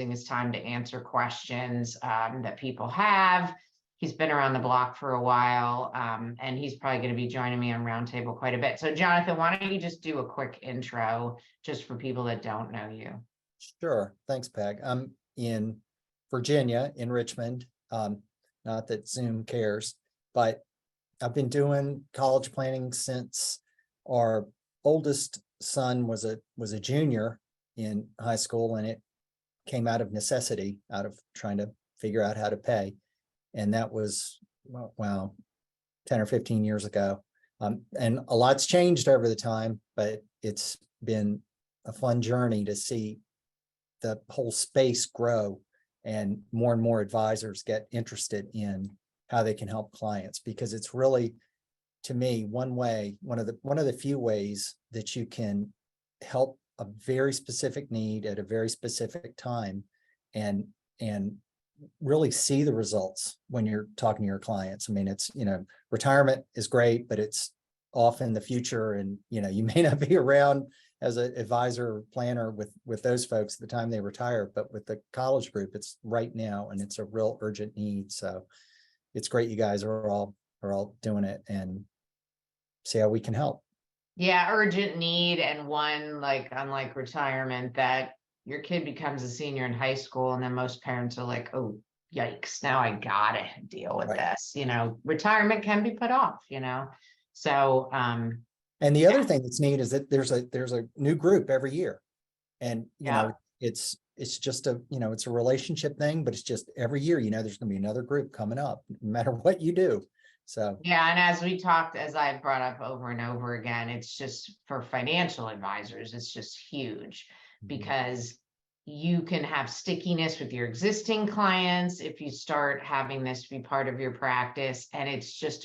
using his time to answer questions that people have. He's been around the block for a while, and he's probably going to be joining me on Roundtable quite a bit. So Jonathan, why don't you just do a quick intro just for people that don't know you? Sure. Thanks, Peg. I'm in Virginia, in Richmond. Not that Zoom cares, but I've been doing college planning since our oldest son was a junior in high school, and it came out of necessity, out of trying to figure out how to pay. And that was, wow, 10 or 15 years ago. And a lot's changed over the time, but it's been a fun journey to see the whole space grow and more advisors get interested in how they can help clients, because it's really, to me, one of the few ways that you can help a very specific need at a very specific time and really see the results when you're talking to your clients. I mean, it's, retirement is great, but it's often the future, and you may not be around as an advisor or planner with those folks at the time they retire, but with the college group, it's right now, and it's a real urgent need. So it's great you guys are all doing it, and see how we can help. Yeah, urgent need, and one, like, unlike retirement, that your kid becomes a senior in high school and then most parents are like, oh, yikes, now I gotta deal with this. Retirement can be put off, so and the other thing that's neat is that there's a new group every year, and it's just it's a relationship thing, but it's just every year, there's going to be another group coming up no matter what you do. So yeah, and as I've brought up over and over again, it's just, for financial advisors, it's just huge, because you can have stickiness with your existing clients if you start having this be part of your practice. And it's just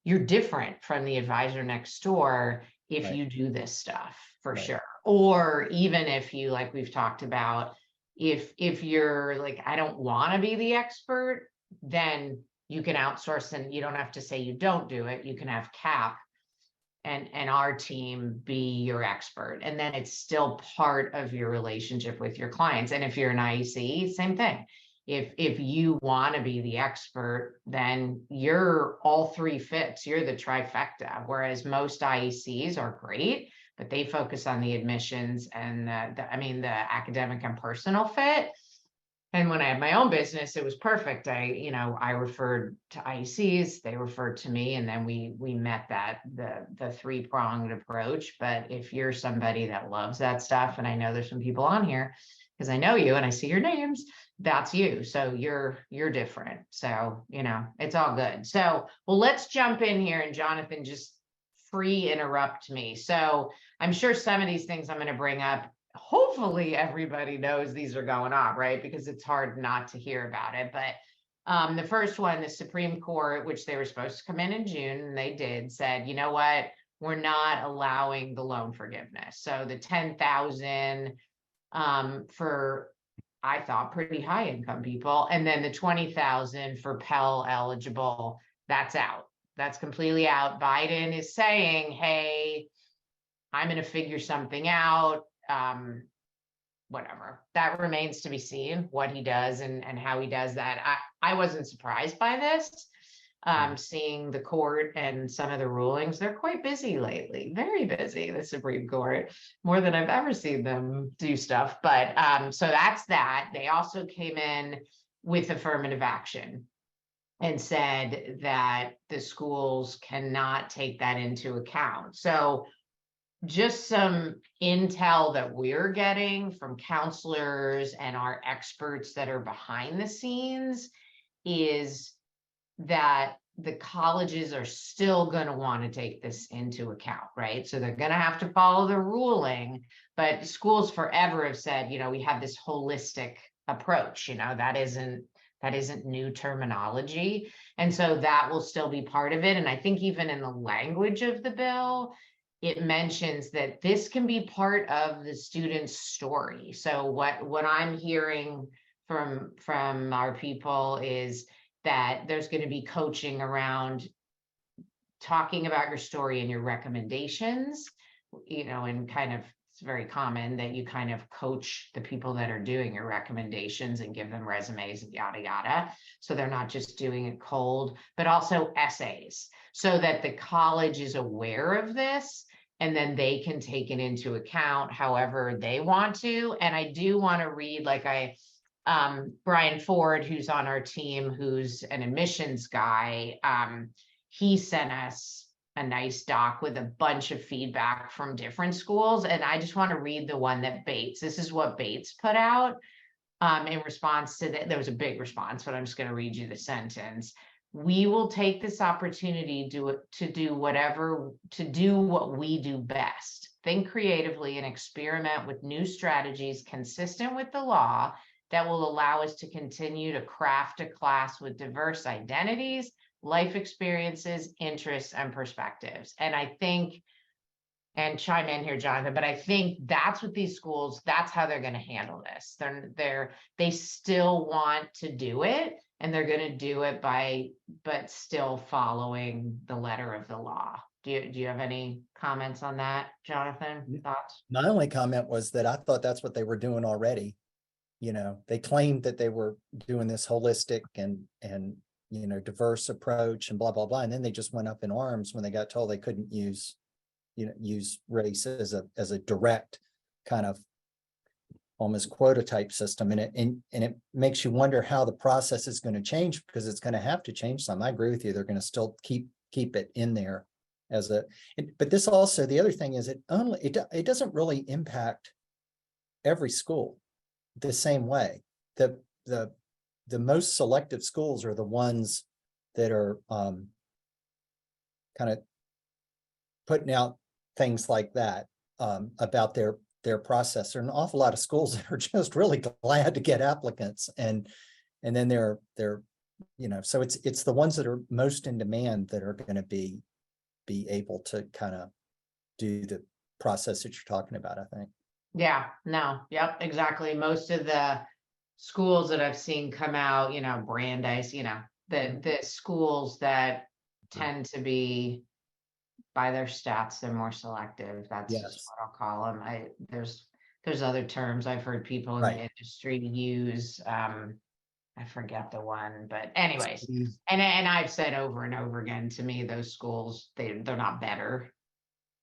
you're different from the advisor next door if you do this stuff, for sure. Or even if you, like we've talked about, if you're like, I don't want to be the expert, then you can outsource, and you don't have to say you don't do it. You can have Cap and our team be your expert, and then it's still part of your relationship with your clients. And if you're an IEC, same thing. If you want to be the expert, then you're all three fits. You're the trifecta. Whereas most IECs are great, but they focus on the admissions and the academic and personal fit. And when I had my own business, it was perfect. I referred to IECs, they referred to me, and then we met the three-pronged approach. But if you're somebody that loves that stuff, and I know there's some people on here because I know you and I see your names, that's you. So you're different. So, it's all good. So, well, let's jump in here, and Jonathan, just free interrupt me. So I'm sure some of these things I'm going to bring up, hopefully everybody knows these are going on, right? Because it's hard not to hear about it. But the first one, the Supreme Court, which they were supposed to come in June, and they did, said, you know what, we're not allowing the loan forgiveness. So the 10,000 for, I thought, pretty high income people, and then the 20,000 for Pell eligible, that's out. That's completely out. Biden is saying, hey, I'm going to figure something out. Whatever, that remains to be seen, what he does and how he does that. I wasn't surprised by this. Seeing the court and some of the rulings, they're quite busy lately, very busy, the Supreme Court, more than I've ever seen them do stuff. But so that's that. They also came in with affirmative action and said that the schools cannot take that into account. So just some intel that we're getting from counselors and our experts that are behind the scenes is that the colleges are still going to want to take this into account, right? So they're going to have to follow the ruling, but schools forever have said, we have this holistic approach, that isn't new terminology. And so that will still be part of it. And I think even in the language of the bill, it mentions that this can be part of the student's story. So what I'm hearing from our people is that there's going to be coaching around talking about your story and your recommendations, and kind of it's very common that you kind of coach the people that are doing your recommendations and give them resumes and yada, yada. So they're not just doing it cold, but also essays so that the college is aware of this and then they can take it into account however they want to. And I do want to read, like Brian Ford, who's on our team, who's an admissions guy, he sent us a nice doc with a bunch of feedback from different schools. And I just want to read the one that this is what Bates put out in response to that. There was a big response, but I'm just going to read you the sentence. We will take this opportunity to do what we do best. Think creatively and experiment with new strategies consistent with the law that will allow us to continue to craft a class with diverse identities, life experiences, interests, and perspectives. And I think, and chime in here, Jonathan, but I think that's what these schools, that's how they're going to handle this. They still want to do it, and they're going to do it but still following the letter of the law. Do you have any comments on that, Jonathan? Thoughts? My only comment was that I thought that's what they were doing already. They claimed that they were doing this holistic and diverse approach and blah, blah, blah. And then they just went up in arms when they got told they couldn't use race as a direct kind of almost quota type system. And it makes you wonder how the process is going to change, because it's going to have to change some. I agree with you. They're going to still keep it in there but this also, the other thing is it doesn't really impact every school the same way. The most selective schools are the ones that are kind of putting out things like that about their process. There are an awful lot of schools that are just really glad to get applicants, and then they're so it's the ones that are most in demand that are going to be able to kind of do the process that you're talking about, I think. Yeah, no, yep, exactly. Most of the schools that I've seen come out, Brandeis, the schools that tend to be, by their stats, they're more selective. That's just Yes. what I'll call them. There's other terms I've heard people in the industry use. I forget the one, but anyways, and I've said over and over again, to me, those schools, they're not better.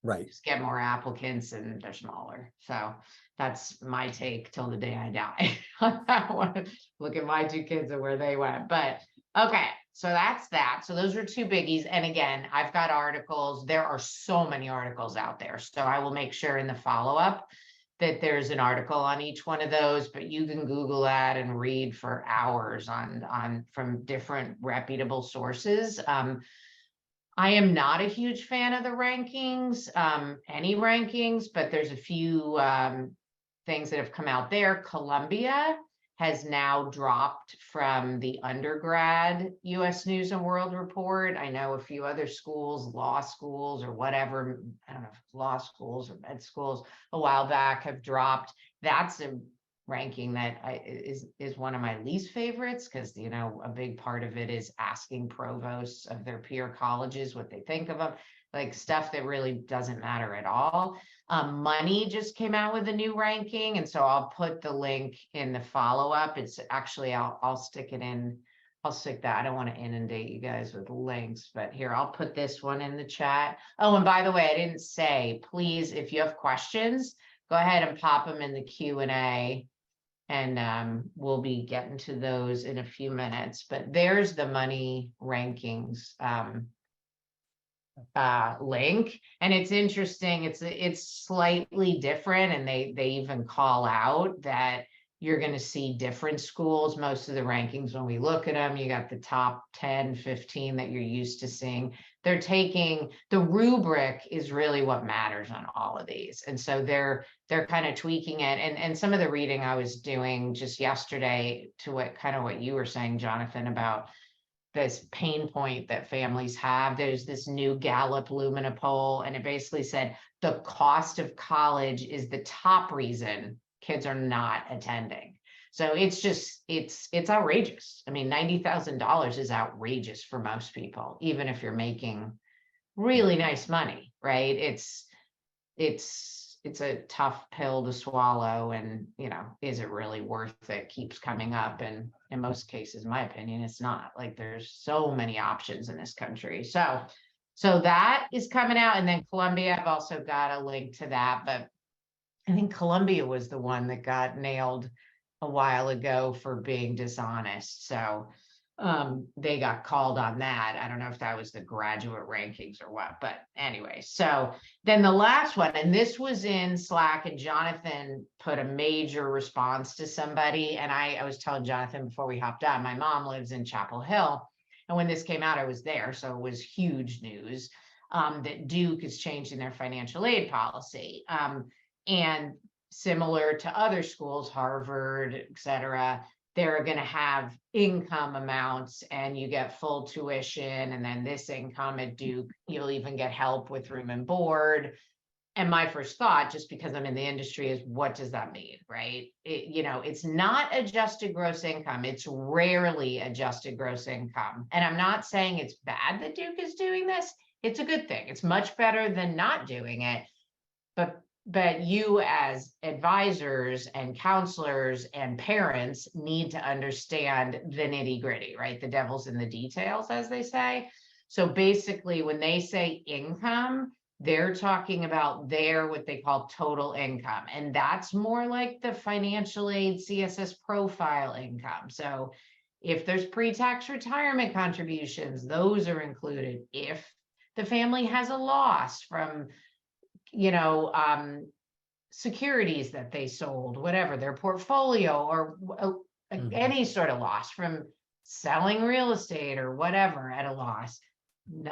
Right. Just get more applicants and they're smaller. So that's my take till the day I die on that one. Look at my two kids and where they went. But okay, so that's that. So those are two biggies. And again, I've got articles. There are so many articles out there. So I will make sure in the follow-up that there's an article on each one of those, but you can Google that and read for hours on from different reputable sources. I am not a huge fan of the rankings, any rankings, but there's a few things that have come out there. Columbia has now dropped from the undergrad US News and World Report. I know a few other schools, law schools or whatever, I don't know if it's law schools or med schools, a while back have dropped. That's a ranking that is one of my least favorites, because a big part of it is asking provosts of their peer colleges what they think of them, like stuff that really doesn't matter at all. Money just came out with a new ranking, and so I'll put the link in the follow-up. It's actually I'll stick it in. I'll stick that. I don't want to inundate you guys with links, but here, I'll put this one in the chat. Oh, and by the way, I didn't say, please, if you have questions, go ahead and pop them in the Q&A. And we'll be getting to those in a few minutes. But there's the money rankings link, and it's interesting. It's slightly different, and they even call out that you're going to see different schools. Most of the rankings, when we look at them, you got the top 10, 15 that you're used to seeing. They're taking the rubric is really what matters on all of these. And so they're kind of tweaking it. And some of the reading I was doing just yesterday to what you were saying, Jonathan, about this pain point that families have. There's this new Gallup Lumina poll, and it basically said the cost of college is the top reason kids are not attending. So it's outrageous. I mean, $90,000 is outrageous for most people, even if you're making really nice money, right? It's it's a tough pill to swallow, and is it really worth it? Keeps coming up, and in most cases, in my opinion, it's not. Like, there's so many options in this country. So that is coming out, and then Columbia, I've also got a link to that, but I think Columbia was the one that got nailed a while ago for being dishonest. So they got called on that. I don't know if that was the graduate rankings or what, but anyway. So then the last one, and this was in Slack, and Jonathan put a major response to somebody. And I was telling Jonathan before we hopped on, my mom lives in Chapel Hill. And when this came out, I was there. So it was huge news that Duke is changing their financial aid policy. And similar to other schools, Harvard, et cetera, they're going to have income amounts, and you get full tuition. And then this income at Duke, you'll even get help with room and board. And my first thought, just because I'm in the industry, is what does that mean, right? It's not adjusted gross income. It's rarely adjusted gross income. And I'm not saying it's bad that Duke is doing this. It's a good thing. It's much better than not doing it. But you as advisors and counselors and parents need to understand the nitty gritty, right? The devil's in the details, as they say. So basically, when they say income, they're talking about what they call total income. And that's more like the financial aid CSS profile income. So if there's pre-tax retirement contributions, those are included. If the family has a loss from securities that they sold, whatever, their portfolio, or any sort of loss from selling real estate or whatever at a loss,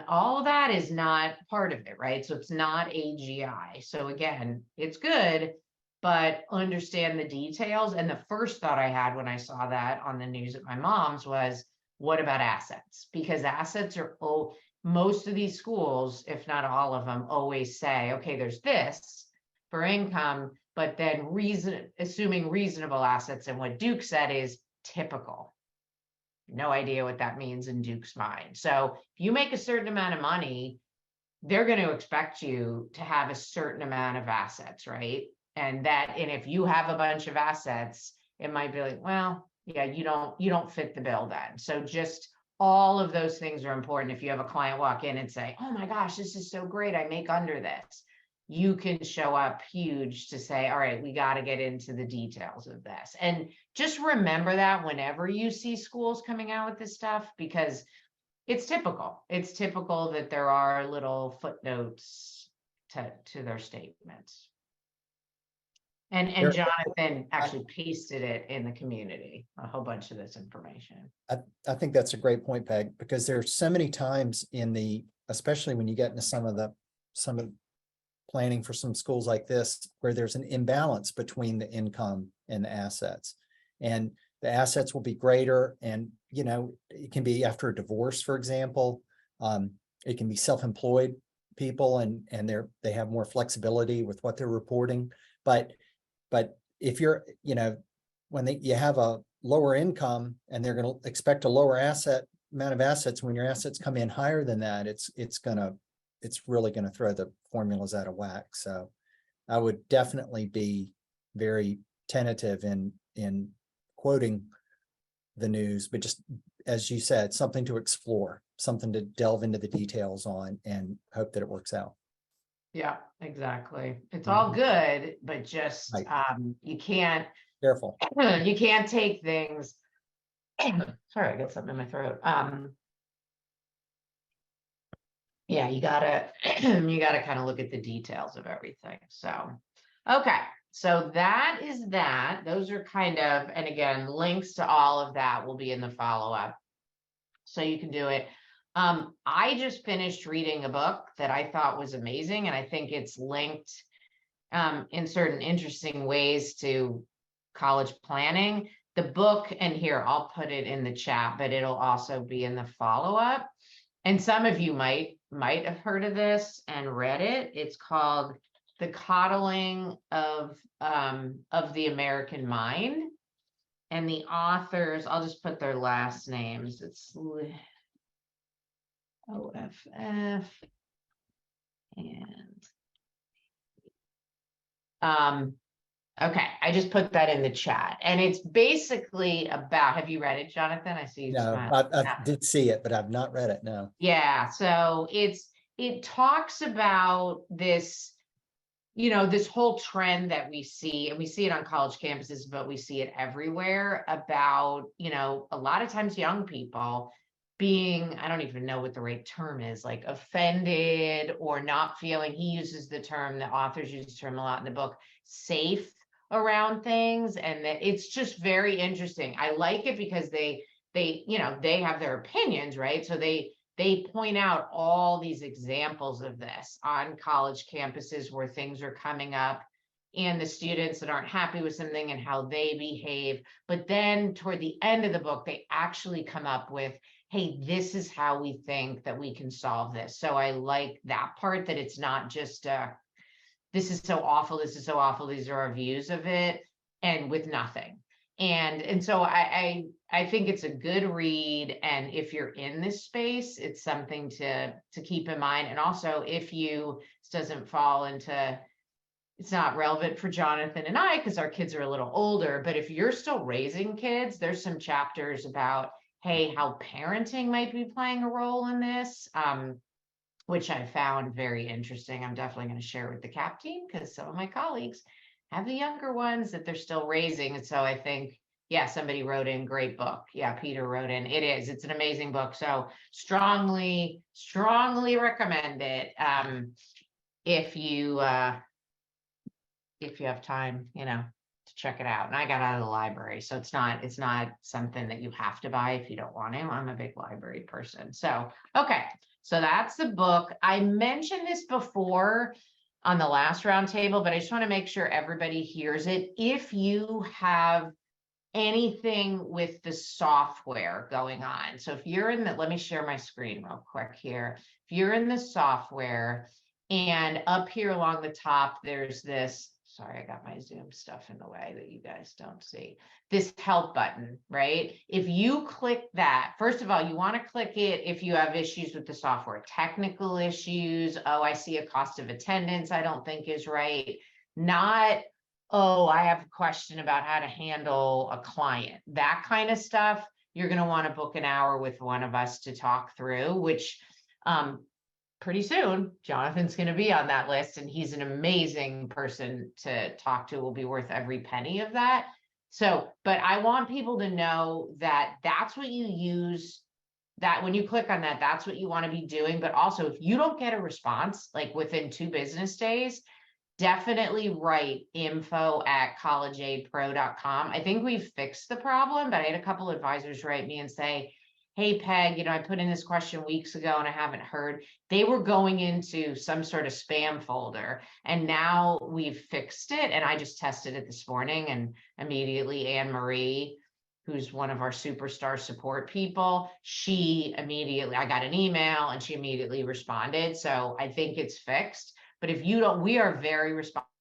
all of that is not part of it, right? So it's not AGI. So again, it's good, but understand the details. And the first thought I had when I saw that on the news at my mom's was, what about assets? Because assets are, most of these schools, if not all of them, always say, okay, there's this for income, but then assuming reasonable assets. And what Duke said is typical. No idea what that means in Duke's mind. So if you make a certain amount of money, they're going to expect you to have a certain amount of assets, right? And if you have a bunch of assets, it might be like, well, yeah, you don't fit the bill then. So just all of those things are important. If you have a client walk in and say, oh my gosh, this is so great, I make under this, you can show up huge to say, all right, we got to get into the details of this. And just remember that whenever you see schools coming out with this stuff, because it's typical. It's typical that there are little footnotes to their statements. And Jonathan actually pasted it in the community, a whole bunch of this information. I think that's a great point, Peg, because there's so many times especially when you get into some of planning for some schools like this, where there's an imbalance between the income and the assets. And the assets will be greater, and it can be after a divorce, for example. It can be self-employed people, and they have more flexibility with what they're reporting. But if you're, when you have a lower income and they're going to expect a lower amount of assets, when your assets come in higher than that, it's really going to throw the formulas out of whack. So I would definitely be very tentative in quoting the news, but just, as you said, something to explore, something to delve into the details on, and hope that it works out. Yeah, exactly. It's all good, but just you can't Careful. You can't take things. Sorry, I got something in my throat. Yeah, you gotta kind of look at the details of everything. So, okay. So that is that. Those are kind of, and again, links to all of that will be in the follow-up. So you can do it. I just finished reading a book that I thought was amazing, and I think it's linked in certain interesting ways to college planning. The book, and here, I'll put it in the chat, but it'll also be in the follow-up. And some of you might have heard of this and read it. It's called The Coddling of the American Mind. And the authors, I'll just put their last names. It's OFF and Okay, I just put that in the chat, and it's basically about, have you read it, Jonathan? I see you No, smile. I did see it, but I've not read it. No. Yeah, so it talks about this, this whole trend that we see, and we see it on college campuses, but we see it everywhere about, a lot of times young people being, I don't even know what the right term is, like offended or not feeling, he uses the term, the authors use the term a lot in the book, safe around things. And that it's just very interesting. I like it because they have their opinions, right? So they point out all these examples of this on college campuses where things are coming up and the students that aren't happy with something and how they behave. But then toward the end of the book, they actually come up with, hey, this is how we think that we can solve this. So I like that part, that it's not just this is so awful, this is so awful, these are our views of it, and with nothing. And so I think it's a good read, and if you're in this space, it's something to keep in mind. And also, if this doesn't fall into, it's not relevant for Jonathan and I because our kids are a little older, but if you're still raising kids, there's some chapters about, hey, how parenting might be playing a role in this, which I found very interesting. I'm definitely going to share with the CAP team because some of my colleagues have the younger ones that they're still raising. And so I think, yeah, somebody wrote in, great book. Yeah, Peter wrote in, it's an amazing book. So strongly recommend it. If you have time, to check it out. And I got out of the library, so it's not something that you have to buy if you don't want to. I'm a big library person. So, okay. So that's the book. I mentioned this before on the last roundtable, but I just want to make sure everybody hears it. If you have anything with the software going on, so if you're in the, let me share my screen real quick here. If you're in the software, and up here along the top, there's this, sorry, I got my Zoom stuff in the way that you guys don't see, this help button, right? If you click that, first of all, you want to click it if you have issues with the software, technical issues. Oh, I see a cost of attendance I don't think is right. Not, oh, I have a question about how to handle a client. That kind of stuff, you're going to want to book an hour with one of us to talk through, which pretty soon, Jonathan's going to be on that list, and he's an amazing person to talk to. Will be worth every penny of that. So, but I want people to know that that's what you use, that when you click on that, that's what you want to be doing. But also, if you don't get a response, like within 2 business days, definitely write info@collegeaidpro.com. I think we've fixed the problem, but I had a couple advisors write me and say, hey, Peg, I put in this question weeks ago and I haven't heard. They were going into some sort of spam folder, and now we've fixed it. And I just tested it this morning, and immediately Anne Marie, who's one of our superstar support people, I got an email and she immediately responded. So I think it's fixed. But if you don't, we are very responsive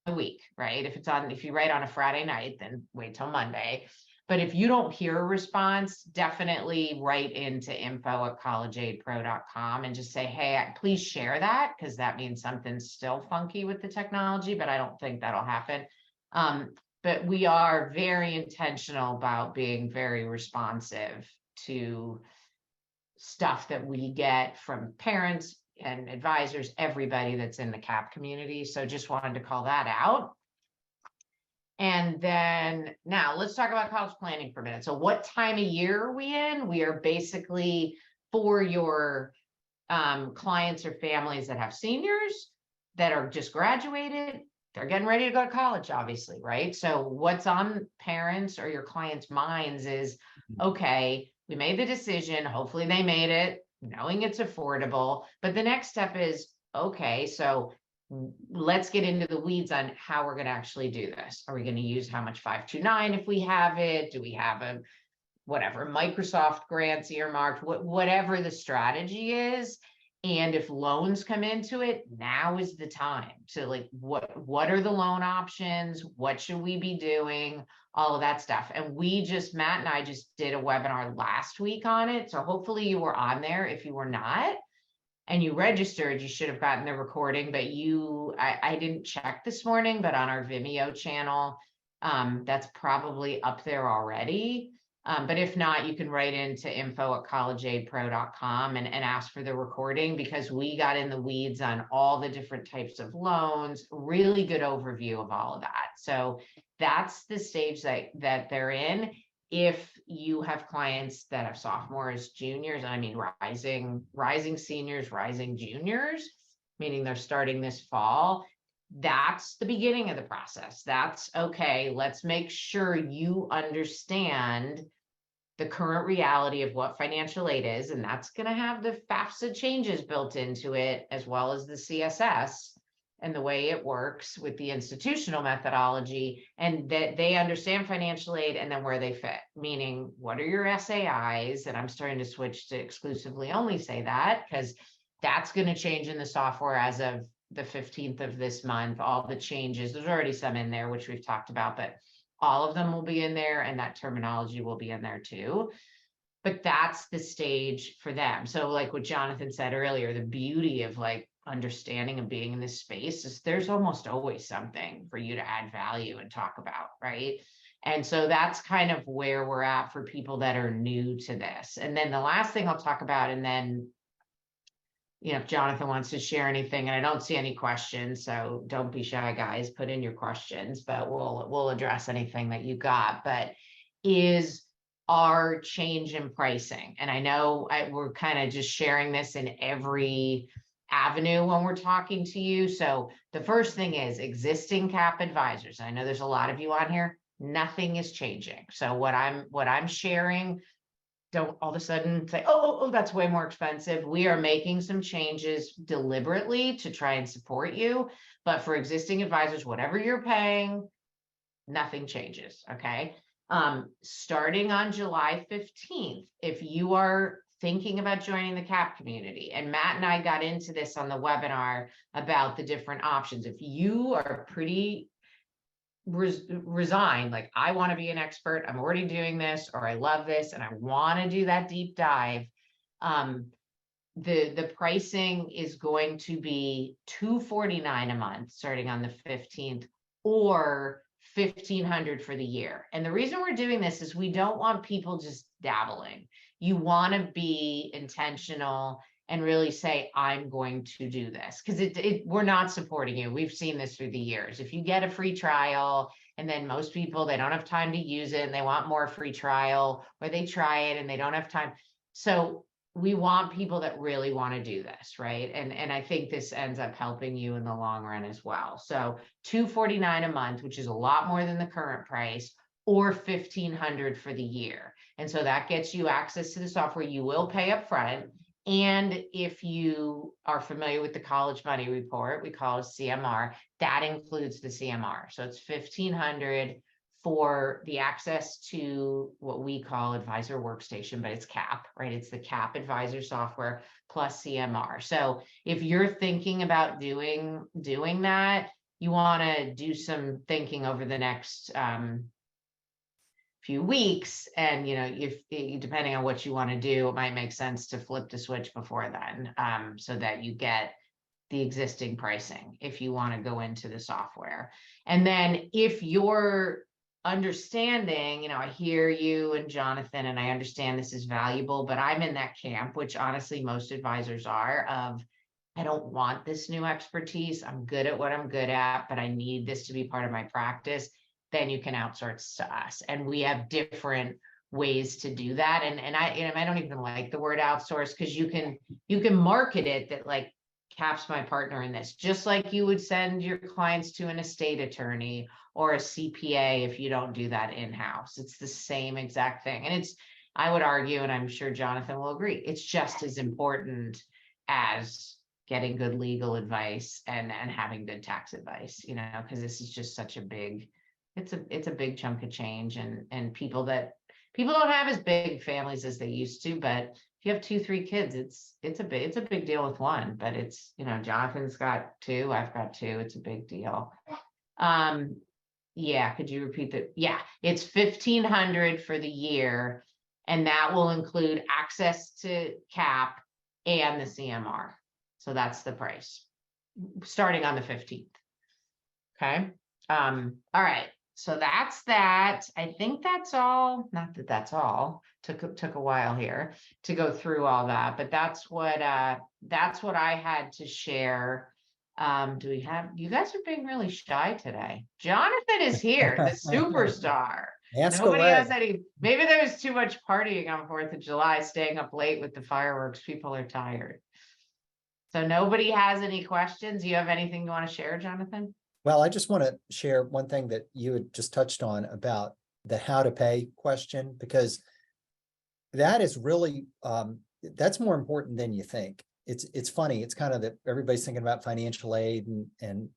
a week, right? If you write on a Friday night, then wait till Monday. But if you don't hear a response, definitely write into info@collegeaidpro.com and just say, hey, please share that, because that means something's still funky with the technology, but I don't think that'll happen. But we are very intentional about being very responsive to stuff that we get from parents and advisors, everybody that's in the CAP community. So just wanted to call that out. And then now let's talk about college planning for a minute. So what time of year are we in? We are basically for your clients or families that have seniors that are just graduated. They're getting ready to go to college, obviously, right? So what's on parents or your clients' minds is, okay, we made the decision. Hopefully they made it, knowing it's affordable. But the next step is, okay, so let's get into the weeds on how we're going to actually do this. Are we going to use how much 529 if we have it? Do we have a whatever Microsoft grants earmarked, whatever the strategy is? And if loans come into it, now is the time to like, what are the loan options? What should we be doing? All of that stuff. And Matt and I just did a webinar last week on it. So hopefully you were on there. If you were not, and you registered, you should have gotten the recording, but you I didn't check this morning, but on our Vimeo channel, that's probably up there already. But if not, you can write into info@collegeaidpro.com and ask for the recording, because we got in the weeds on all the different types of loans, really good overview of all of that. So that's the stage that they're in. If you have clients that have sophomores, juniors, I mean, rising seniors, rising juniors, meaning they're starting this fall, that's the beginning of the process. That's okay. Let's make sure you understand the current reality of what financial aid is, and that's going to have the FAFSA changes built into it, as well as the CSS and the way it works with the institutional methodology, and that they understand financial aid and then where they fit, meaning what are your SAIs? And I'm starting to switch to exclusively only say that, because that's going to change in the software as of the 15th of this month. All the changes, there's already some in there, which we've talked about, but all of them will be in there, and that terminology will be in there too. But that's the stage for them. So like what Jonathan said earlier, the beauty of like understanding and being in this space is there's almost always something for you to add value and talk about, right? And so that's kind of where we're at for people that are new to this. And then the last thing I'll talk about, and then if Jonathan wants to share anything, and I don't see any questions, so don't be shy, guys, put in your questions, but we'll address anything that you got. But is our change in pricing? And I know we're kind of just sharing this in every avenue when we're talking to you. So the first thing is existing CAP advisors. I know there's a lot of you on here. Nothing is changing. So what I'm sharing, don't all of a sudden say, oh, that's way more expensive. We are making some changes deliberately to try and support you. But for existing advisors, whatever you're paying, nothing changes. Okay. Starting on July 15th, if you are thinking about joining the CAP community, and Matt and I got into this on the webinar about the different options. If you are pretty resigned, like I want to be an expert, I'm already doing this, or I love this and I want to do that deep dive, the pricing is going to be $249 a month starting on the 15th, or $1,500 for the year. And the reason we're doing this is we don't want people just dabbling. You want to be intentional and really say, I'm going to do this, because we're not supporting you. We've seen this through the years. If you get a free trial, and then most people, they don't have time to use it and they want more free trial, or they try it and they don't have time. So we want people that really want to do this, right? And I think this ends up helping you in the long run as well. So $249 a month, which is a lot more than the current price, or $1,500 for the year. And so that gets you access to the software. You will pay up front. And if you are familiar with the College Money Report, we call it CMR, that includes the CMR. So it's $1,500 for the access to what we call Advisor Workstation, but it's CAP, right? It's the CAP Advisor software plus CMR. So if you're thinking about doing that, you want to do some thinking over the next few weeks, and if depending on what you want to do, it might make sense to flip the switch before then, so that you get the existing pricing if you want to go into the software. And then if you're understanding, I hear you and Jonathan, and I understand this is valuable, but I'm in that camp, which honestly most advisors are, of I don't want this new expertise. I'm good at what I'm good at, but I need this to be part of my practice. Then you can outsource to us. And we have different ways to do that. And I don't even like the word outsource, because you can market it that like CAP's my partner in this, just like you would send your clients to an estate attorney or a CPA if you don't do that in-house. It's the same exact thing. And I would argue, and I'm sure Jonathan will agree, it's just as important as getting good legal advice and having good tax advice, because this is just such a big, it's a big chunk of change, and people don't have as big families as they used to, but if you have 2-3 kids, it's a big deal with one, but it's, Jonathan's got 2, I've got 2, it's a big deal. Yeah, could you repeat that? Yeah, it's $1,500 for the year, and that will include access to CAP and the CMR. So that's the price. starting on the 15th. Okay. All right. So that's that. I think that's all. Not that that's all. Took a while here to go through all that, but that's what I had to share. Do we have, you guys are being really shy today. Jonathan is here, the superstar. Ask Nobody away. has any, maybe there was too much partying on 4th of July, staying up late with the fireworks. People are tired. So nobody has any questions. You have anything you want to share, Jonathan? Well, I just want to share one thing that you had just touched on about the how to pay question, because that is really, that's more important than you think. It's funny. It's kind of that everybody's thinking about financial aid and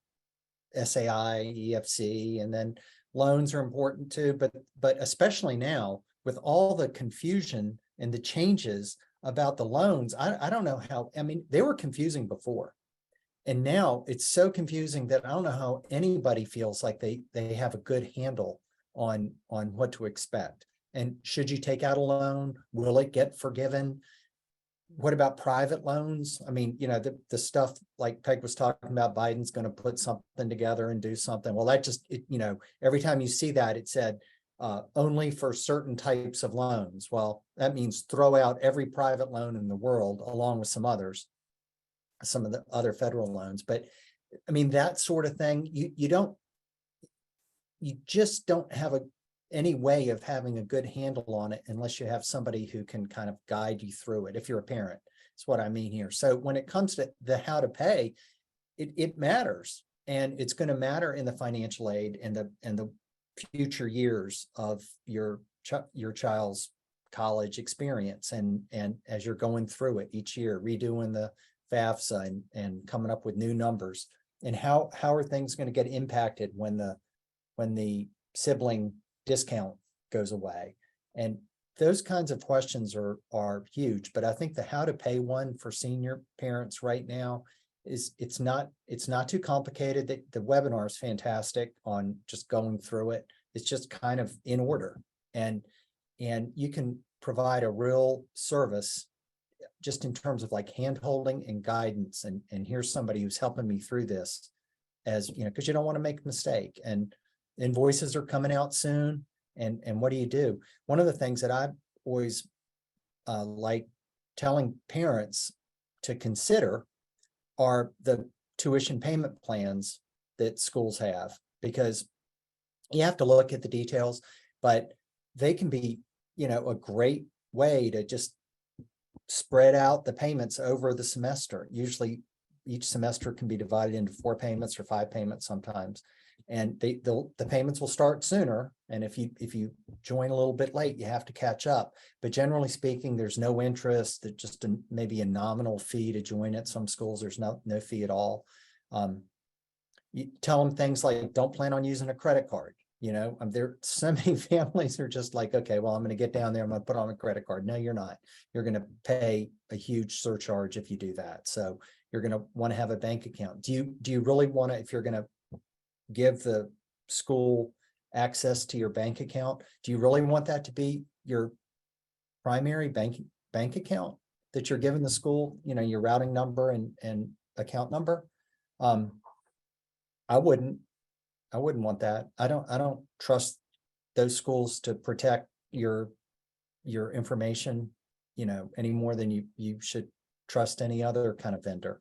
SAI, EFC, and then loans are important too, but especially now with all the confusion and the changes about the loans, I don't know how, I mean, they were confusing before. And now it's so confusing that I don't know how anybody feels like they have a good handle on what to expect. And should you take out a loan? Will it get forgiven? What about private loans? I mean, the stuff like Peg was talking about, Biden's going to put something together and do something. Well, that just, every time you see that, it said only for certain types of loans. Well, that means throw out every private loan in the world along with some others, some of the other federal loans. But I mean, that sort of thing, you just don't have any way of having a good handle on it unless you have somebody who can kind of guide you through it. If you're a parent, that's what I mean here. So when it comes to the how to pay, it matters, and it's going to matter in the financial aid and the future years of your child's college experience, and as you're going through it each year, redoing the FAFSA and coming up with new numbers, and how are things going to get impacted when the sibling discount goes away. And those kinds of questions are huge. But I think the how to pay one for senior parents right now is it's not too complicated. The webinar is fantastic on just going through it. It's just kind of in order, and you can provide a real service just in terms of like hand holding and guidance, and here's somebody who's helping me through this, as because you don't want to make a mistake. And invoices are coming out soon, and what do? One of the things that I always like telling parents to consider are the tuition payment plans that schools have, because you have to look at the details, but they can be, a great way to just spread out the payments over the semester. Usually each semester can be divided into 4 payments or 5 payments sometimes. And the payments will start sooner. And if you join a little bit late, you have to catch up. But generally speaking, there's no interest. There's just maybe a nominal fee to join at some schools. There's no fee at all. You tell them things like, don't plan on using a credit card. There so many families are just like, okay, well, I'm going to get down there, I'm going to put on a credit card. No, you're not. You're going to pay a huge surcharge if you do that. So you're going to want to have a bank account. Do you really want to, if you're going to give the school access to your bank account, do you really want that to be your primary bank account that you're giving the school, your routing number and account number? I wouldn't want that. I don't trust those schools to protect your information, any more than you should trust any other kind of vendor.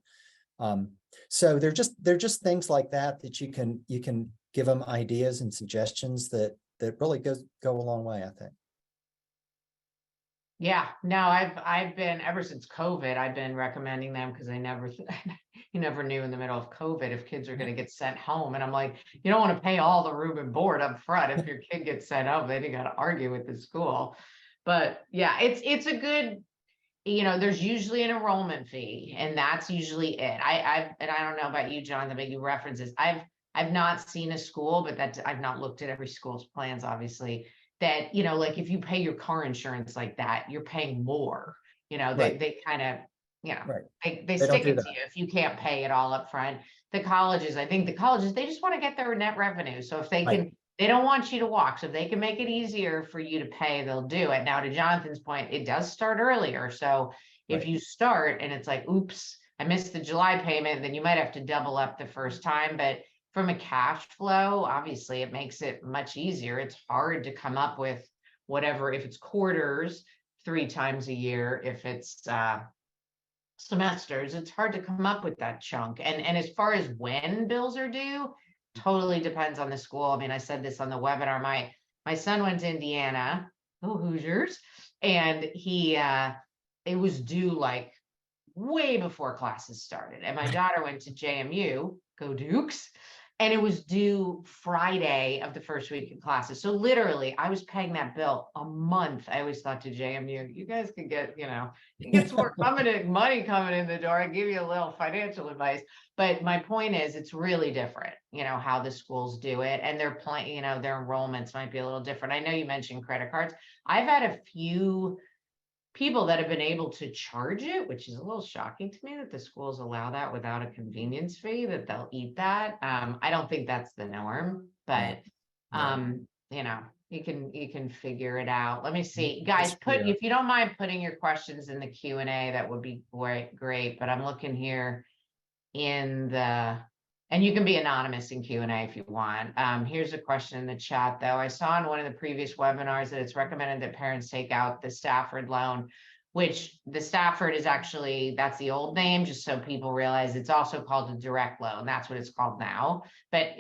So they're just things like that you can give them ideas and suggestions that really go a long way, I think. Yeah, no, I've been, ever since COVID, I've been recommending them, because I never, you never knew in the middle of COVID if kids are going to get sent home. And I'm like, you don't want to pay all the room and board up front if your kid gets sent home. Then you got to argue with the school. But yeah, it's a good, there's usually an enrollment fee, and that's usually it. I don't know about you, John, but you references. I've not seen a school, but I've not looked at every school's plans, obviously, that, like if you pay your car insurance like that, you're paying more. Right. They kind of, Right. they They don't stick do it to that. you if you can't pay it all up front. I think the colleges, they just want to get their net revenue. So if they Right. can, they don't want you to walk. So if they can make it easier for you to pay, they'll do it. Now, to Jonathan's point, it does start earlier. So if Right. you start and it's like, oops, I missed the July payment, then you might have to double up the first time. But from a cash flow, obviously it makes it much easier. It's hard to come up with whatever, if it's quarters, 3 times a year, if it's semesters, it's hard to come up with that chunk. And as far as when bills are due, totally depends on the school. I mean, I said this on the webinar. My son went to Indiana, oh Hoosiers, and it was due like way before classes started. And my daughter went to JMU, go Dukes, and it was due Friday of the first week of classes. So literally, I was paying that bill a month. I always thought to JMU, you guys could get, you get some more money coming in the door. I give you a little financial advice. But my point is, it's really different, how the schools do it, and their their enrollments might be a little different. I know you mentioned credit cards. I've had a few people that have been able to charge it, which is a little shocking to me that the schools allow that without a convenience fee, that they'll eat that. I don't think that's the norm, but you can figure it out. Let me see, guys, if you don't mind putting your questions in the Q&A, that would be great. But I'm looking here and you can be anonymous in Q&A if you want. Here's a question in the chat, though. I saw in one of the previous webinars that it's recommended that parents take out the Stafford loan, which the Stafford is actually, that's the old name, just so people realize it's also called a direct loan. That's what it's called now. But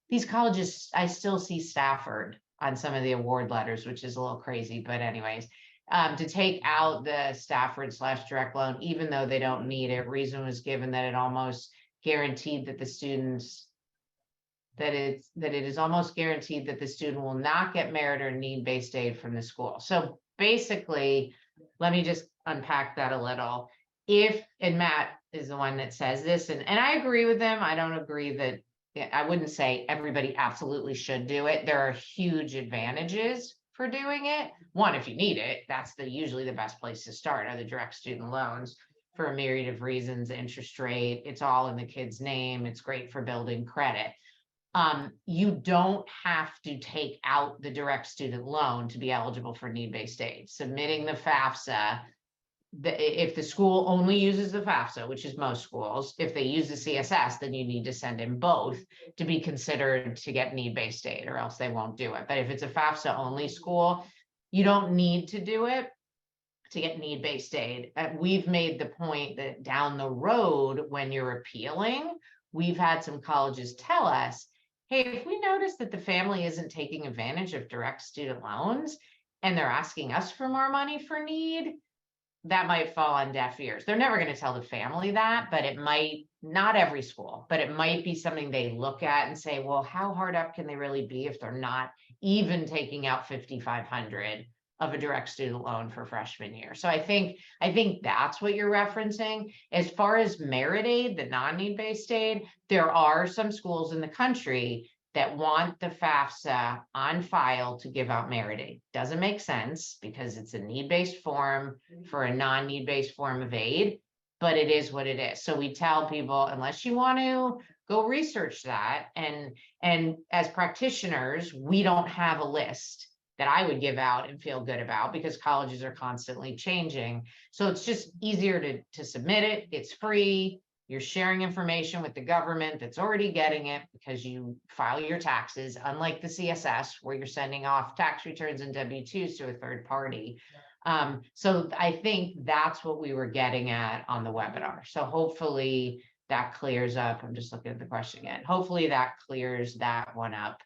these colleges, I still see Stafford on some of the award letters, which is a little crazy. But anyways, to take out the Stafford/direct loan, even though they don't need it, reason was given that it almost guaranteed that the students that it is almost guaranteed that the student will not get merit or need-based aid from the school. So basically, let me just unpack that a little. And Matt is the one that says this, and I agree with them. I don't agree that, I wouldn't say everybody absolutely should do it. There are huge advantages for doing it. One, if you need it, that's usually the best place to start, are the direct student loans, for a myriad of reasons. Interest rate, it's all in the kid's name. It's great for building credit. You don't have to take out the direct student loan to be eligible for need-based aid. Submitting the FAFSA, if the school only uses the FAFSA, which is most schools, if they use the CSS, then you need to send in both to be considered to get need-based aid, or else they won't do it. But if it's a FAFSA only school, you don't need to do it to get need-based aid. We've made the point that down the road, when you're appealing, we've had some colleges tell us, hey, if we notice that the family isn't taking advantage of direct student loans and they're asking us for more money for need, that might fall on deaf ears. They're never going to tell the family that, but it might, not every school, but it might be something they look at and say, well, how hard up can they really be if they're not even taking out $5,500 of a direct student loan for freshman year? So I think that's what you're referencing. As far as merit aid, the non-need-based aid, there are some schools in the country that want the FAFSA on file to give out merit aid. Doesn't make sense because it's a need-based form for a non-need-based form of aid, but it is what it is. So we tell people, unless you want to go research that, and as practitioners, we don't have a list that I would give out and feel good about, because colleges are constantly changing. So it's just easier to submit it. It's free. You're sharing information with the government that's already getting it because you file your taxes, unlike the CSS, where you're sending off tax returns and W-2s to a third party. So I think that's what we were getting at on the webinar. So hopefully that clears up. I'm just looking at the question again. Hopefully that clears that one up.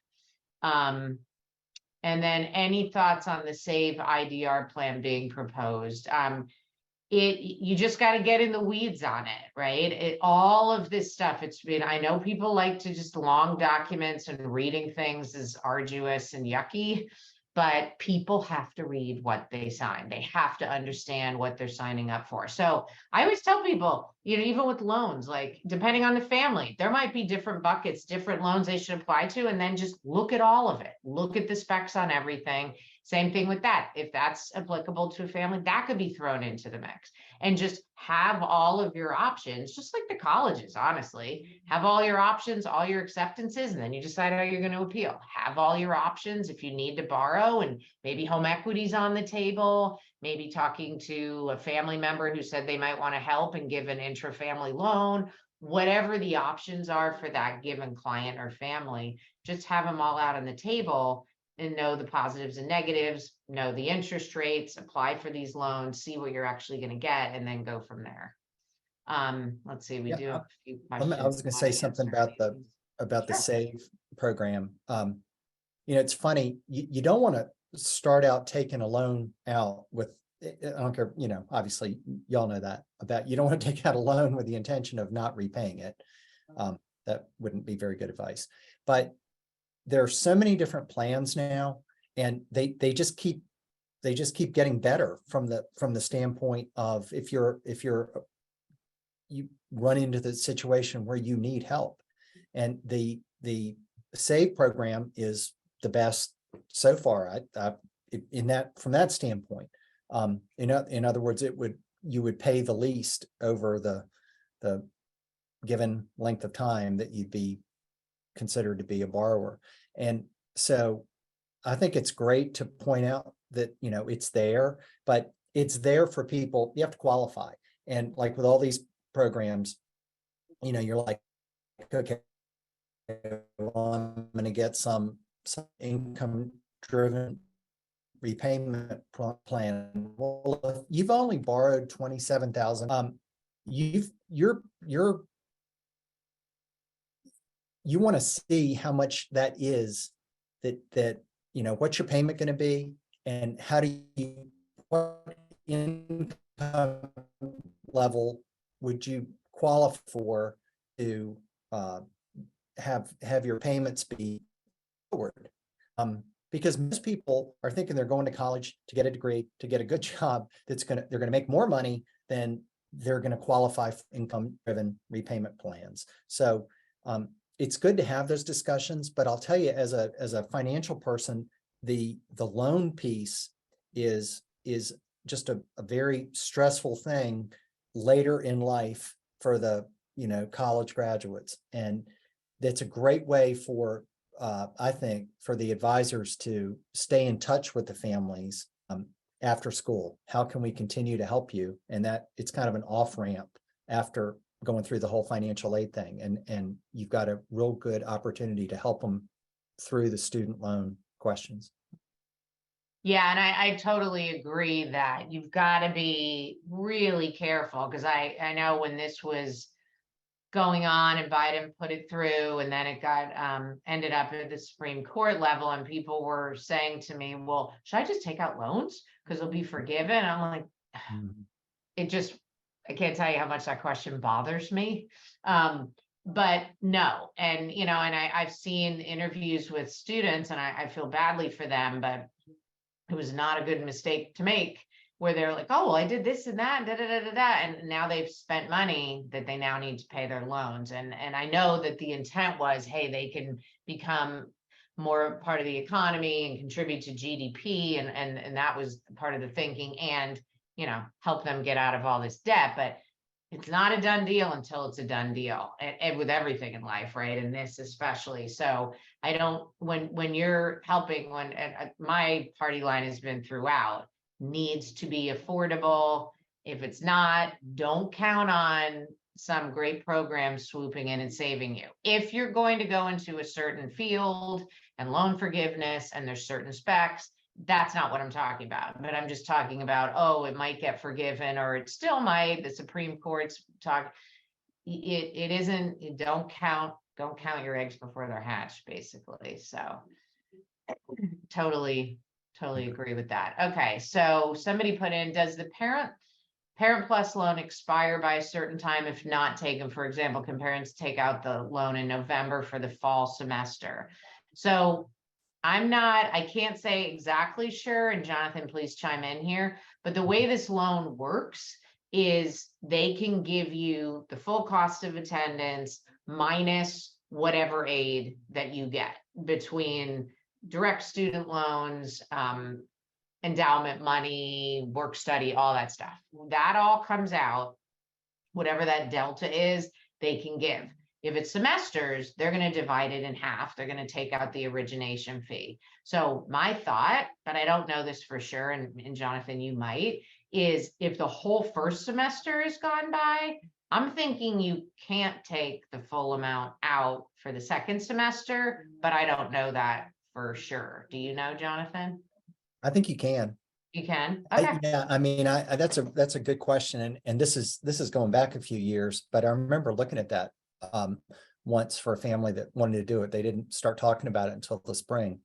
And then any thoughts on the SAVE IDR plan being proposed? You just got to get in the weeds on it, right? All of this stuff, I know people like to just long documents, and reading things is arduous and yucky, but people have to read what they sign. They have to understand what they're signing up for. So I always tell people, even with loans, like depending on the family, there might be different buckets, different loans they should apply to, and then just look at all of it. Look at the specs on everything. Same thing with that. If that's applicable to a family, that could be thrown into the mix, and just have all of your options, just like the colleges, honestly, have all your options, all your acceptances, and then you decide how you're going to appeal. Have all your options if you need to borrow, and maybe home equity's on the table. maybe talking to a family member who said they might want to help and give an intra-family loan, whatever the options are for that given client or family, just have them all out on the table and know the positives and negatives, know the interest rates, apply for these loans, see what you're actually going to get, and then go from there. Let's see, we Yeah, do have a few I questions. was going to say something about the Sure. SAVE program. It's funny, you don't want to start out taking a loan out with, I don't care, obviously y'all know that about, you don't want to take out a loan with the intention of not repaying it. That wouldn't be very good advice, but there are so many different plans now, and they just keep getting better from the standpoint of if you run into the situation where you need help. And the SAVE program is the best so far. From that standpoint. In other words, you would pay the least over the given length of time that you'd be considered to be a borrower. And so I think it's great to point out that, it's there, but it's there for people. You have to qualify. And like with all these programs, you're like, okay, well, I'm going to get some income driven repayment plan. Well, if you've only borrowed 27,000, you want to see how much that is, that what's your payment going to be, and what income level would you qualify for to have your payments be forward. Because most people are thinking they're going to college to get a degree, to get a good job they're going to make more money than they're going to qualify for income-driven repayment plans. So it's good to have those discussions, but I'll tell you, as a financial person, the loan piece is just a very stressful thing later in life for the college graduates. And that's a great way for I think for the advisors to stay in touch with the families after school. How can we continue to help you? And that it's kind of an off ramp after going through the whole financial aid thing. And you've got a real good opportunity to help them through the student loan questions. Yeah, and I totally agree that you've got to be really careful, because I know when this was going on and Biden put it through, and then it got ended up at the Supreme Court level, and people were saying to me, well, should I just take out loans because they'll be forgiven? I'm like, I can't tell you how much that question bothers me. But no, and I've seen interviews with students, and I feel badly for them, but it was not a good mistake to make, where they're like, oh, well, I did this and that, and now they've spent money that they now need to pay their loans. And I know that the intent was, hey, they can become more part of the economy and contribute to GDP, and that was part of the thinking, and help them get out of all this debt. But it's not a done deal until it's a done deal, and with everything in life, right? And this especially. So I don't, when you're helping, when my party line has been throughout, needs to be affordable. If it's not, don't count on some great program swooping in and saving you. If you're going to go into a certain field and loan forgiveness, and there's certain specs, that's not what I'm talking about. But I'm just talking about, oh, it might get forgiven, or it still might. The Supreme Court's talk. It isn't. Don't count your eggs before they're hatched, basically. So totally agree with that. Okay, so somebody put in, does the parent plus loan expire by a certain time if not taken? For example, can parents take out the loan in November for the fall semester? So I can't say exactly sure, and Jonathan, please chime in here, but the way this loan works is they can give you the full cost of attendance minus whatever aid that you get between direct student loans, endowment money, work study, all that stuff. That all comes out, whatever that delta is, they can give. If it's semesters, they're going to divide it in half. They're going to take out the origination fee. So my thought, but I don't know this for sure, and Jonathan, you might, is if the whole first semester is gone by, I'm thinking you can't take the full amount out for the second semester, but I don't know that for sure. Do you know, Jonathan? I think you can. You can? Okay. Yeah, I mean, that's a good question. And this is going back a few years, but I remember looking at that once for a family that wanted to do it. They didn't start talking about it until the spring.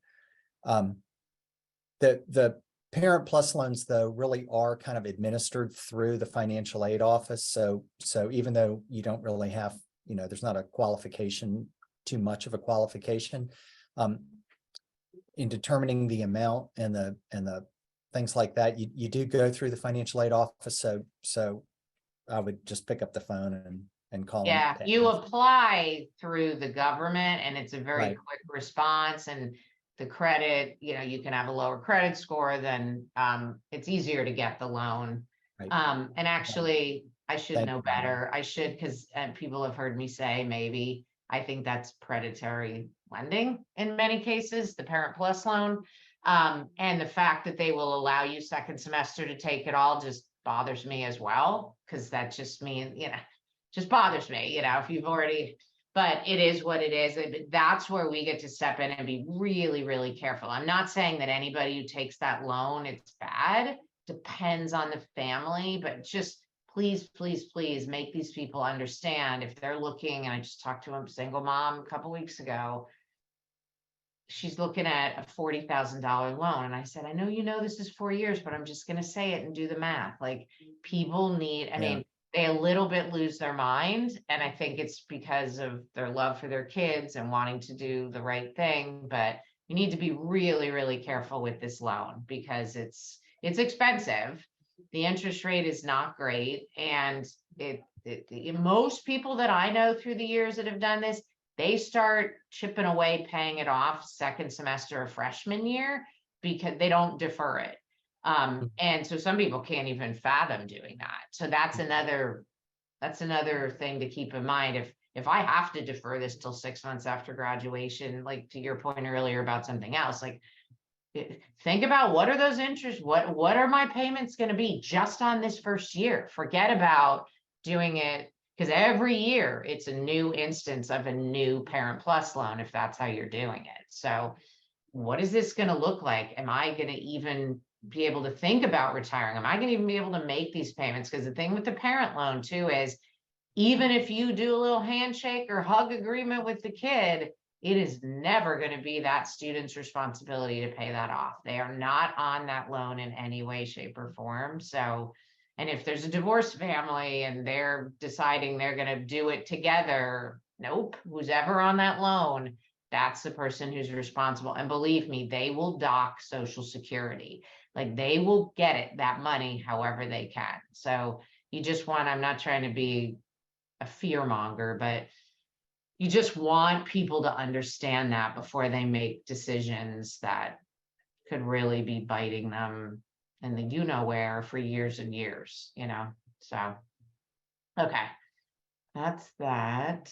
The Parent Plus loans, though, really are kind of administered through the financial aid office. So even though you don't really have, there's not a qualification, too much of a qualification in determining the amount and the things like that, you do go through the financial aid office. So I would just pick up the phone and call them. Yeah, you apply through the government and it's a very Right. quick response, and the credit, you can have a lower credit score, then it's easier to get the loan. Right. And actually, I should Thank know you. better. I should, because people have heard me say maybe, I think that's predatory lending in many cases, the Parent Plus loan. And the fact that they will allow you second semester to take it all just bothers me as well, because that just means, just bothers me, if you've already, but it is what it is. That's where we get to step in and be really, really careful. I'm not saying that anybody who takes that loan, it's bad. Depends on the family, but just please, please, please make these people understand if they're looking, and I just talked to a single mom a couple weeks ago. She's looking at a $40,000 loan. And I said, I know, this is 4 years, but I'm just going to say it and do the math. Like, people need, I mean, they a little bit lose their mind. And I think it's because of their love for their kids and wanting to do the right thing. But you need to be really, really careful with this loan, because it's expensive. The interest rate is not great. And most people that I know through the years that have done this, they start chipping away, paying it off second semester of freshman year, because they don't defer it. And so some people can't even fathom doing that. So that's another thing to keep in mind. If I have to defer this till 6 months after graduation, like to your point earlier about something else, like think about what are those interests, what are my payments going to be just on this first year? Forget about doing it, because every year it's a new instance of a new Parent Plus loan, if that's how you're doing it. So what is this going to look like? Am I going to even be able to think about retiring? Am I going to even be able to make these payments? Because the thing with the parent loan too is, even if you do a little handshake or hug agreement with the kid, it is never going to be that student's responsibility to pay that off. They are not on that loan in any way, shape, or form. So, and if there's a divorced family and they're deciding they're going to do it together, nope, who's ever on that loan, that's the person who's responsible. And believe me, they will dock Social Security. Like, they will get it, that money, however they can. So you just want, I'm not trying to be a fear monger, but you just want people to understand that before they make decisions that could really be biting them in the where for years and years, so okay, that's that.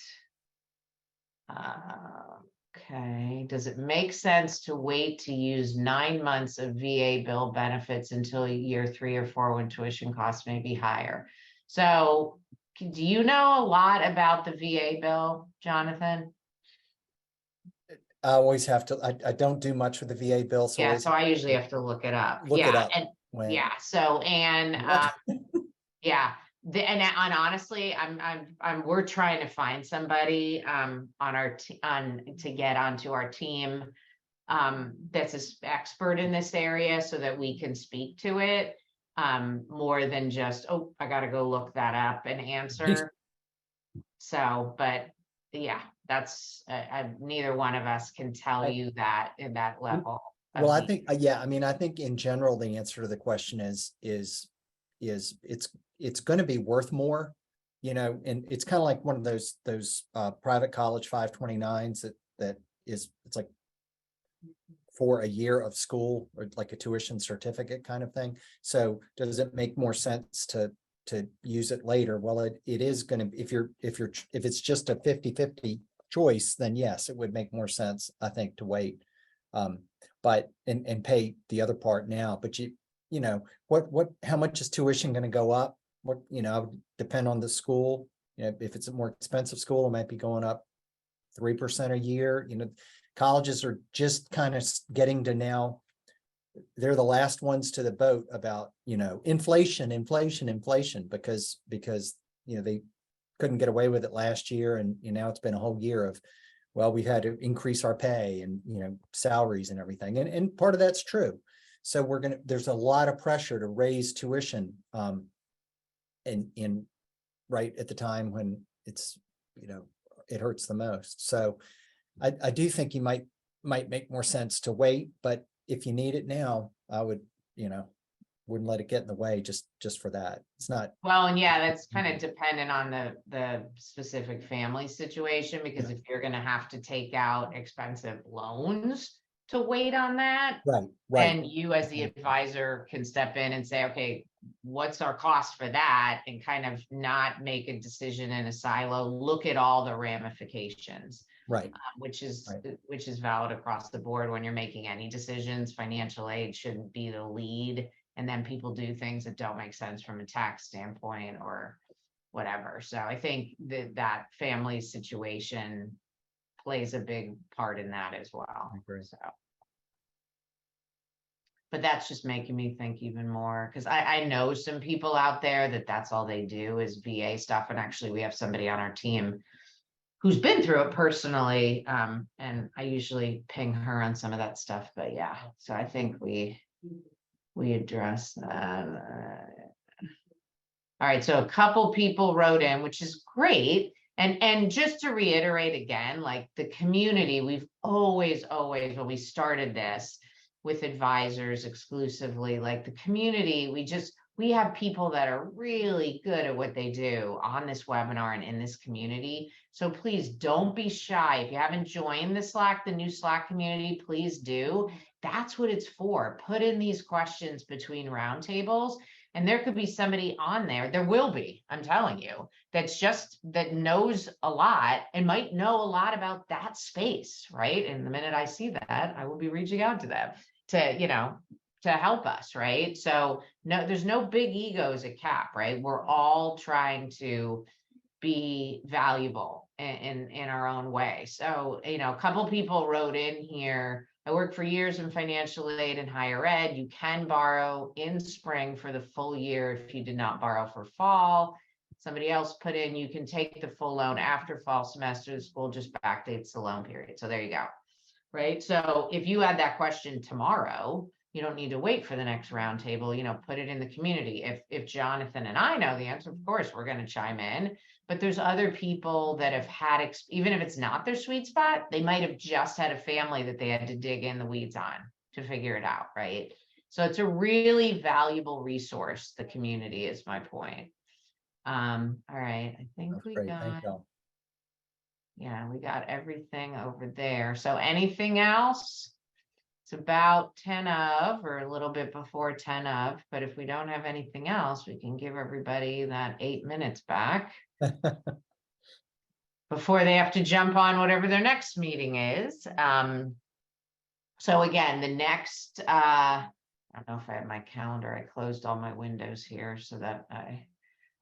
Okay, does it make sense to wait to use 9 months of VA bill benefits until year 3 or 4 when tuition costs may be higher? So do you know a lot about the VA bill, Jonathan? I always have to, I don't do much with the VA bill. So Yeah, so I usually have to look it up. look it Yeah, up. and When, so, and yeah, and honestly, we're trying to find somebody on our to get onto our team that's an expert in this area, so that we can speak to it more than just, oh, I gotta go look that up and answer. So, but yeah, that's neither one of us can tell you that in that level. well, I think, yeah, I mean, I think in general, the answer to the question is it's going to be worth more, and it's kind of like one of those private college 529s that is, it's like for a year of school, or like a tuition certificate kind of thing. So does it make more sense to to use it later. Well, it is going to, if it's just a 50-50 choice, then yes, it would make more sense, I think, to wait. But, and pay the other part now, but how much is tuition going to go up? What, would depend on the school. If it's a more expensive school, it might be going up 3% a year. Colleges are just kind of getting to now, they're the last ones to the boat about, inflation, because they couldn't get away with it last year. And now it's been a whole year of, well, we've had to increase our pay and, salaries and everything. And part of that's true. So there's a lot of pressure to raise tuition in right at the time when it's, it hurts the most. So I do think you might make more sense to wait, but if you need it now, I would, wouldn't let it get in the way just for that. It's not. Well, and yeah, that's kind of dependent on the specific family situation, because if you're going to have to take out expensive loans to wait on that, Right. then you as the advisor can step in and say, okay, what's our cost for that? And kind of not make a decision in a silo, look at all the ramifications. Right. Which is valid across the board when you're making any decisions. Financial aid shouldn't be the lead, and then people do things that don't make sense from a tax standpoint or whatever. So I think that family situation plays a big part in that as well. I agree. So, but that's just making me think even more, because I know some people out there that's all they do is VA stuff. And actually we have somebody on our team who's been through it personally. And I usually ping her on some of that stuff, but yeah, so I think we address that. All right, so a couple people wrote in, which is great. And just to reiterate again, like the community, we've always, when we started this with advisors exclusively, like the community, we have people that are really good at what they do on this webinar and in this community. So please don't be shy. If you haven't joined the Slack, the new Slack community, please do. That's what it's for. Put in these questions between roundtables, and there could be somebody on there will be, I'm telling you, that knows a lot and might know a lot about that space, right? And the minute I see that, I will be reaching out to them to help us, right? So no, there's no big egos at CAP, right? We're all trying to be valuable in our own way. So, a couple people wrote in here, I worked for years in financial aid and higher ed. You can borrow in spring for the full year if you did not borrow for fall. Somebody else put in, you can take the full loan after fall semester. The school just backdates the loan period. So there you go. Right. So if you had that question tomorrow, you don't need to wait for the next roundtable, put it in the community. If Jonathan and I know the answer, of course, we're going to chime in. But there's other people that have had, even if it's not their sweet spot, they might have just had a family that they had to dig in the weeds on to figure it out. Right. So it's a really valuable resource. The community is my point. All right. I think That's we great. got. Thank you. Yeah, we got everything over there. So anything else? It's about 10 of, or a little bit before 10 of, but if we don't have anything else, we can give everybody that 8 minutes back before they have to jump on whatever their next meeting is. So again, the next, I don't know if I have my calendar. I closed all my windows here so that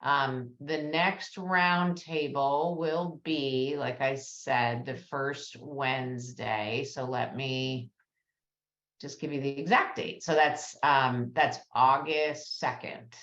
the next roundtable will be, like I said, the first Wednesday. So let me just give you the exact date. So that's August 2nd.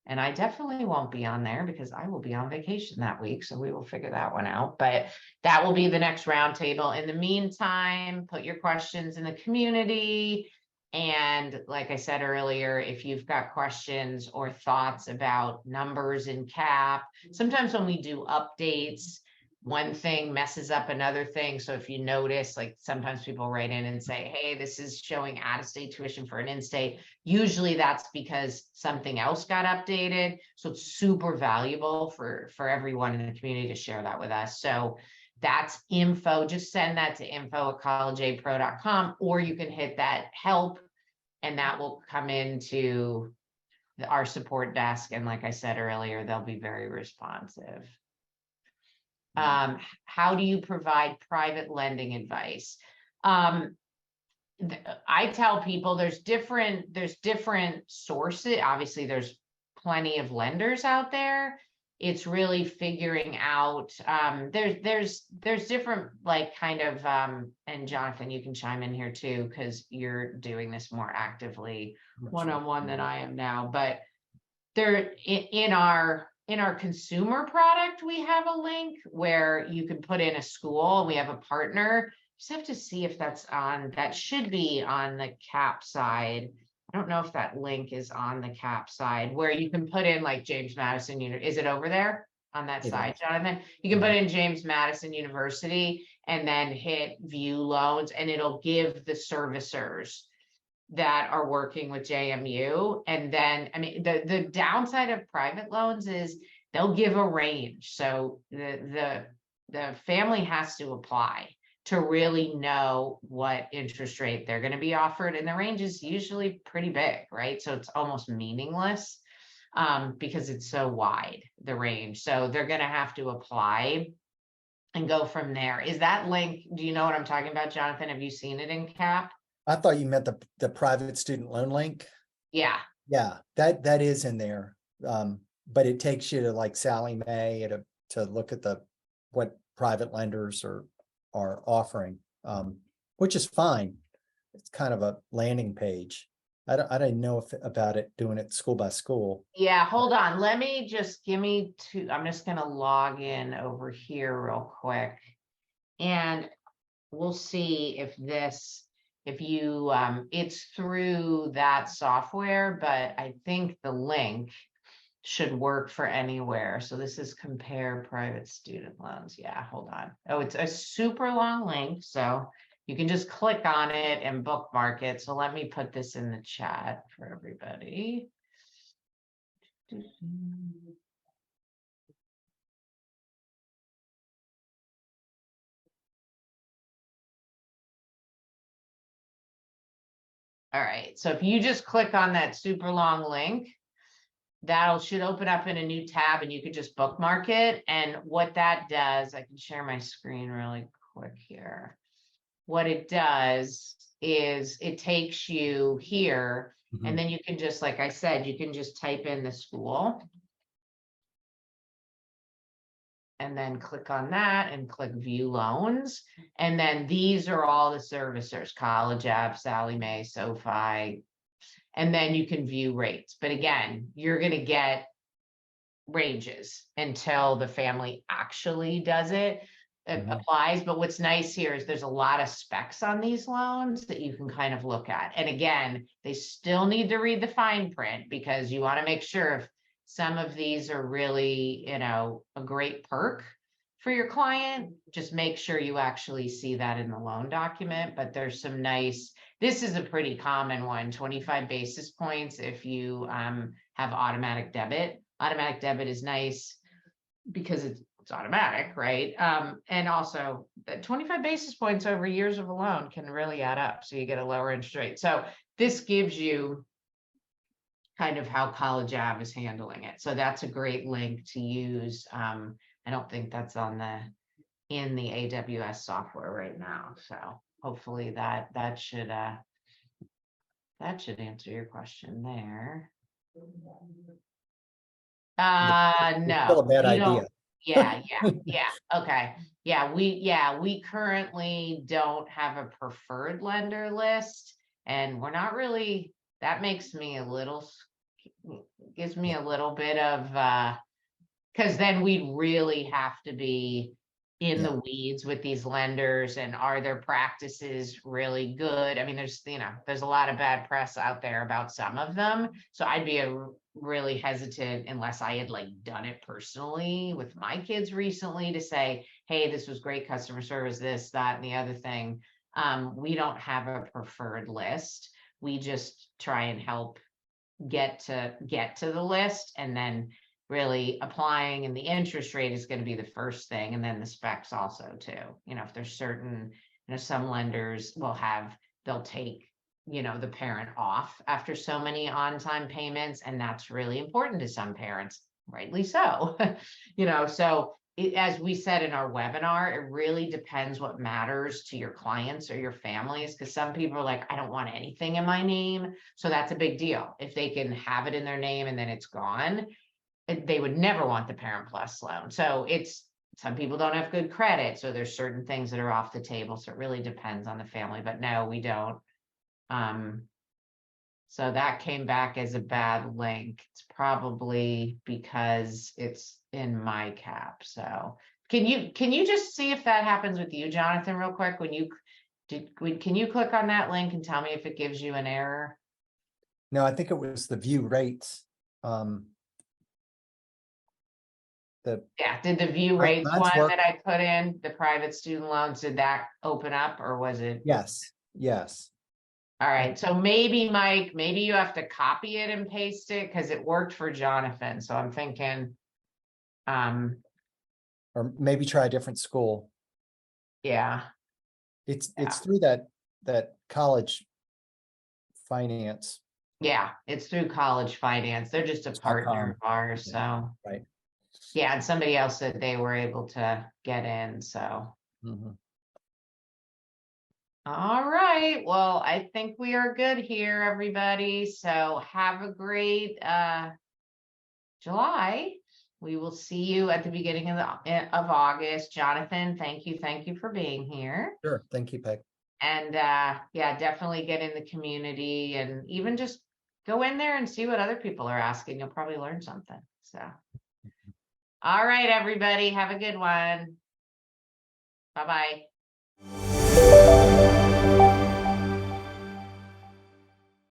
And I definitely won't be on there because I will be on vacation that week. So we will figure that one out. But that will be the next roundtable. In the meantime, put your questions in the community. And like I said earlier, if you've got questions or thoughts about numbers in CAP, sometimes when we do updates, one thing messes up another thing. So if you notice, like sometimes people write in and say, hey, this is showing out-of-state tuition for an in-state. Usually that's because something else got updated. So it's super valuable for everyone in the community to share that with us. So that's info. Just send that to info@collegeaidpro.com, or you can hit that help and that will come into our support desk. And like I said earlier, they'll be very responsive. How do you provide private lending advice? I tell people there's different sources. Obviously, there's plenty of lenders out there. It's really figuring out, there's different, like, kind of, and Jonathan, you can chime in here too, because you're doing this more actively one-on-one than I am now. But there, in our consumer product, we have a link where you can put in a school, and we have a partner. Just have to see if that should be on the CAP side. I don't know if that link is on the CAP side, where you can put in like James Madison is it over there on that side, Jonathan? You can put in James Madison University and then hit view loans, and it'll give the servicers that are working with JMU. And then, I mean, the downside of private loans is they'll give a range. So the family has to apply to really know what interest rate they're going to be offered. And the range is usually pretty big, right? So it's almost meaningless because it's so wide, the range. So they're going to have to apply and go from there. Is that link, do you know what I'm talking about, Jonathan? Have you seen it in CAP? I thought you meant the private student loan link. Yeah. Yeah, that is in there. But it takes you to like Sally Mae to look at what private lenders are offering, which is fine. It's kind of a landing page. I didn't know about it doing it school by school. Yeah, hold on. Let me just I'm just going to log in over here real quick, and we'll see if you, it's through that software, but I think the link should work for anywhere. So this is compare private student loans. Yeah, hold on. Oh, it's a super long link, so you can just click on it and bookmark it. So let me put this in the chat for everybody. All right, so if you just click on that super long link, should open up in a new tab, and you could just bookmark it. And what that does, I can share my screen really quick here. What it does is it takes you here, and then you can just, like I said, you can just type in the school and then click on that and click view loans. And then these are all the servicers: College Ave, Sally Mae, SoFi. And then you can view rates. But again, you're going to get ranges until the family actually does it. Applies. But what's nice here is there's a lot of specs on these loans that you can kind of look at. And again, they still need to read the fine print, because you want to make sure if some of these are really, a great perk for your client, just make sure you actually see that in the loan document. But there's some nice, this is a pretty common one, 25 basis points if you have automatic debit. Automatic debit is nice because it's automatic, right? And also 25 basis points over years of a loan can really add up. So you get a lower interest rate. So this gives you kind of how College Ave is handling it. So that's a great link to use. I don't think that's in the AWS software right now. So hopefully that should answer your question there. No, still a bad idea. Yeah. Okay. Yeah, we currently don't have a preferred lender list, and we're not really, that gives me a little bit of, because then we'd really have to be in the weeds with these lenders, and are their practices really good? I mean, there's a lot of bad press out there about some of them. So I'd be really hesitant, unless I had like done it personally with my kids recently, to say, hey, this was great customer service, this, that, and the other thing. We don't have a preferred list. We just try and help get to the list, and then really applying, and the interest rate is going to be the first thing, and then the specs also too. If there's certain, some lenders they'll take the parent off after so many on-time payments, and that's really important to some parents, rightly so. So as we said in our webinar, it really depends what matters to your clients or your families, because some people are like, I don't want anything in my name. So that's a big deal. If they can have it in their name and then it's gone, they would never want the Parent Plus loan. So some people don't have good credit. So there's certain things that are off the table. So it really depends on the family, but no, we don't. So that came back as a bad link. It's probably because it's in my cap. So can you just see if that happens with you, Jonathan, real quick? Can you click on that link and tell me if it gives you an error? No, I think it was the view rates. Yeah, did the view rates mine's one work. that I put in, the private student loans, did that open up, or was it? Yes. All right, so maybe Mike, maybe you have to copy it and paste it because it worked for Jonathan. So I'm thinking, Or maybe try a different school. yeah, It's Yeah. through that college finance. yeah, it's through College Finance. They're just a partner of ours. Okay. So Right. yeah, and somebody else said they were able to get in. So Mhm. all right, well, I think we are good here, everybody. So have a great July. We will see you at the beginning of August. Jonathan, thank you for being here. Sure. Thank you, Peg. And yeah, definitely get in the community and even just go in there and see what other people are asking. You'll probably learn something. So all right, everybody, have a good one. Bye-bye.